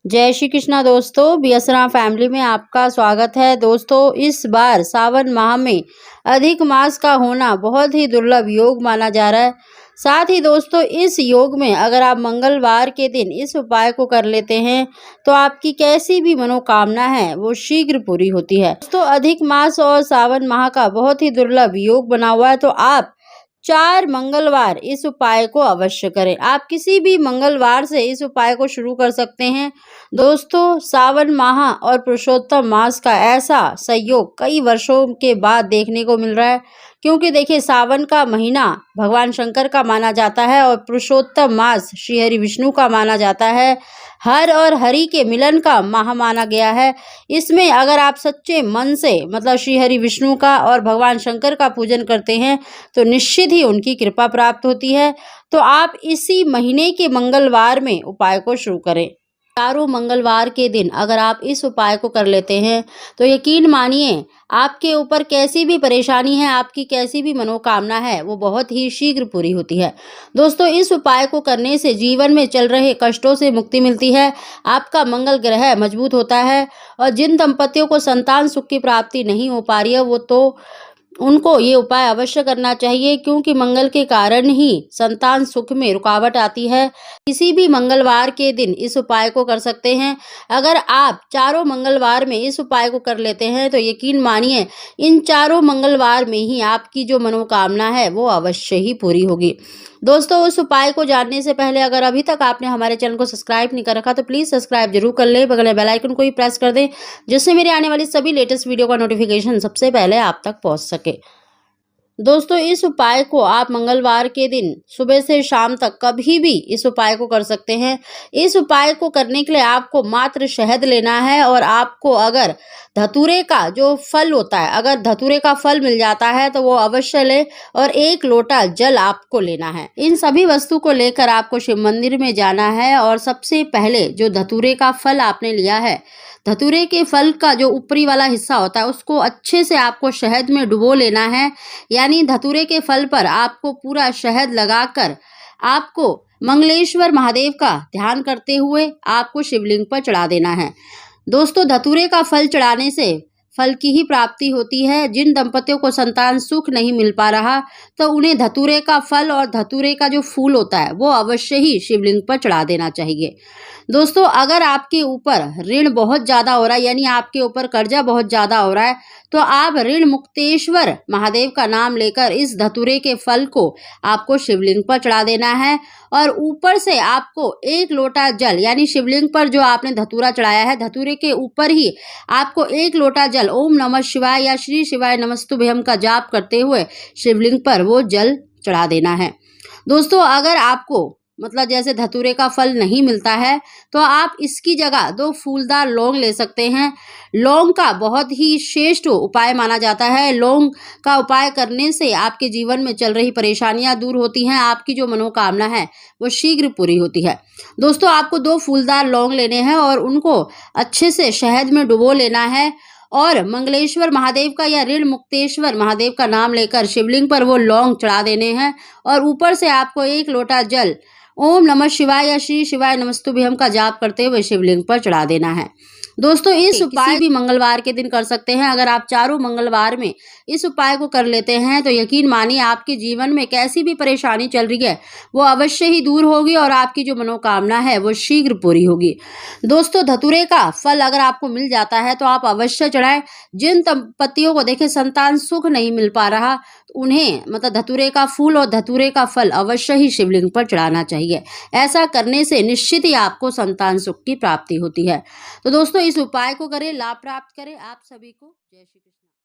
जय श्री कृष्णा दोस्तों, बीएसरा फैमिली में आपका स्वागत है। दोस्तों, इस बार सावन माह में अधिक मास का होना बहुत ही दुर्लभ योग माना जा रहा है। साथ ही दोस्तों, इस योग में अगर आप मंगलवार के दिन इस उपाय को कर लेते हैं तो आपकी कैसी भी मनोकामना है वो शीघ्र पूरी होती है। दोस्तों, अधिक मास और सावन माह का बहुत ही दुर्लभ योग बना हुआ है, तो आप 4 मंगलवार इस उपाय को अवश्य करें। आप किसी भी मंगलवार से इस उपाय को शुरू कर सकते हैं। दोस्तों, सावन माह और पुरुषोत्तम मास का ऐसा संयोग कई वर्षों के बाद देखने को मिल रहा है, क्योंकि देखिए, सावन का महीना भगवान शंकर का माना जाता है और पुरुषोत्तम मास श्री हरि विष्णु का माना जाता है। हर और हरि के मिलन का माह माना गया है। इसमें अगर आप सच्चे मन से मतलब श्री हरि विष्णु का और भगवान शंकर का पूजन करते हैं तो निश्चित ही उनकी कृपा प्राप्त होती है। तो आप इसी महीने के मंगलवार में उपाय को शुरू करें। चारों मंगलवार के दिन अगर आप इस उपाय को कर लेते हैं तो यकीन मानिए, आपके ऊपर कैसी भी परेशानी है, आपकी कैसी भी मनोकामना है, वो बहुत ही शीघ्र पूरी होती है। दोस्तों, इस उपाय को करने से जीवन में चल रहे कष्टों से मुक्ति मिलती है, आपका मंगल ग्रह मजबूत होता है और जिन दंपतियों को संतान सुख की प्राप्ति नहीं हो पा रही है वो तो उनको ये उपाय अवश्य करना चाहिए, क्योंकि मंगल के कारण ही संतान सुख में रुकावट आती है। किसी भी मंगलवार के दिन इस उपाय को कर सकते हैं। अगर आप चारों मंगलवार में इस उपाय को कर लेते हैं तो यकीन मानिए, इन चारों मंगलवार में ही आपकी जो मनोकामना है वो अवश्य ही पूरी होगी। दोस्तों, उस उपाय को जानने से पहले अगर अभी तक आपने हमारे चैनल को सब्सक्राइब नहीं कर रखा तो प्लीज़ सब्सक्राइब जरूर कर लें, बगल में बेल आइकन को ही प्रेस कर दें, जिससे मेरे आने वाली सभी लेटेस्ट वीडियो का नोटिफिकेशन सबसे पहले आप तक पहुंच सके। दोस्तों, इस उपाय को आप मंगलवार के दिन सुबह से शाम तक कभी भी इस उपाय को कर सकते हैं। इस उपाय को करने के लिए आपको मात्र शहद लेना है और आपको अगर धतूरे का जो फल होता है, अगर धतूरे का फल मिल जाता है तो वो अवश्य ले और 1 लोटा जल आपको लेना है। इन सभी वस्तु को लेकर आपको शिव मंदिर में जाना है और सबसे पहले जो धतूरे का फल आपने लिया है, धतूरे के फल का जो ऊपरी वाला हिस्सा होता है उसको अच्छे से आपको शहद में डुबो लेना है। यानी धतूरे के फल पर आपको पूरा शहद लगाकर आपको मंगलेश्वर महादेव का ध्यान करते हुए आपको शिवलिंग पर चढ़ा देना है। दोस्तों, धतूरे का फल चढ़ाने से फल की ही प्राप्ति होती है। जिन दंपतियों को संतान सुख नहीं मिल पा रहा तो उन्हें धतूरे का फल और धतूरे का जो फूल होता है वो अवश्य ही शिवलिंग पर चढ़ा देना चाहिए। दोस्तों, अगर आपके ऊपर ऋण बहुत ज़्यादा हो रहा है, यानी आपके ऊपर कर्जा बहुत ज़्यादा हो रहा है, तो आप ऋण मुक्तेश्वर महादेव का नाम लेकर इस धतूरे के फल को आपको शिवलिंग पर चढ़ा देना है और ऊपर से आपको 1 लोटा जल, यानी शिवलिंग पर जो आपने धतूरा चढ़ाया है, धतूरे के ऊपर ही आपको 1 लोटा जल ओम नमः शिवाय या श्री शिवाय नमस्तुभ्यम का जाप करते हुए शिवलिंग पर वो जल चढ़ा देना है। दोस्तों, अगर आपको मतलब जैसे धतूरे का फल नहीं मिलता है तो आप इसकी जगह 2 फूलदार लौंग ले सकते हैं। लौंग का बहुत ही श्रेष्ठ उपाय माना जाता है। लौंग का उपाय करने से आपके जीवन में चल रही परेशानियां दूर होती हैं, आपकी जो मनोकामना है वो शीघ्र पूरी होती है। दोस्तों, आपको 2 फूलदार लौंग लेने हैं और उनको अच्छे से शहद में डुबो लेना है और मंगलेश्वर महादेव का या ऋण मुक्तेश्वर महादेव का नाम लेकर शिवलिंग पर वो लौंग चढ़ा देने हैं और ऊपर से आपको 1 लोटा जल ओम नमः शिवाय या श्री शिवाय नमस्तुभ्यम का जाप करते हुए शिवलिंग पर चढ़ा देना है। दोस्तों, इस उपाय भी मंगलवार के दिन कर सकते हैं। अगर आप चारों मंगलवार में इस उपाय को कर लेते हैं तो यकीन मानिए, आपके जीवन में कैसी भी परेशानी चल रही है वो अवश्य ही दूर होगी और आपकी जो मनोकामना है वो शीघ्र पूरी होगी। दोस्तों, धतूरे का फल अगर आपको मिल जाता है तो आप अवश्य चढ़ाएं। जिन दंपतियों को देखें संतान सुख नहीं मिल पा रहा, उन्हें मतलब धतूरे का फूल और धतूरे का फल अवश्य ही शिवलिंग पर चढ़ाना चाहिए। ऐसा करने से निश्चित ही आपको संतान सुख की प्राप्ति होती है। तो दोस्तों, इस उपाय को करें, लाभ प्राप्त करें। आप सभी को जय श्री कृष्ण।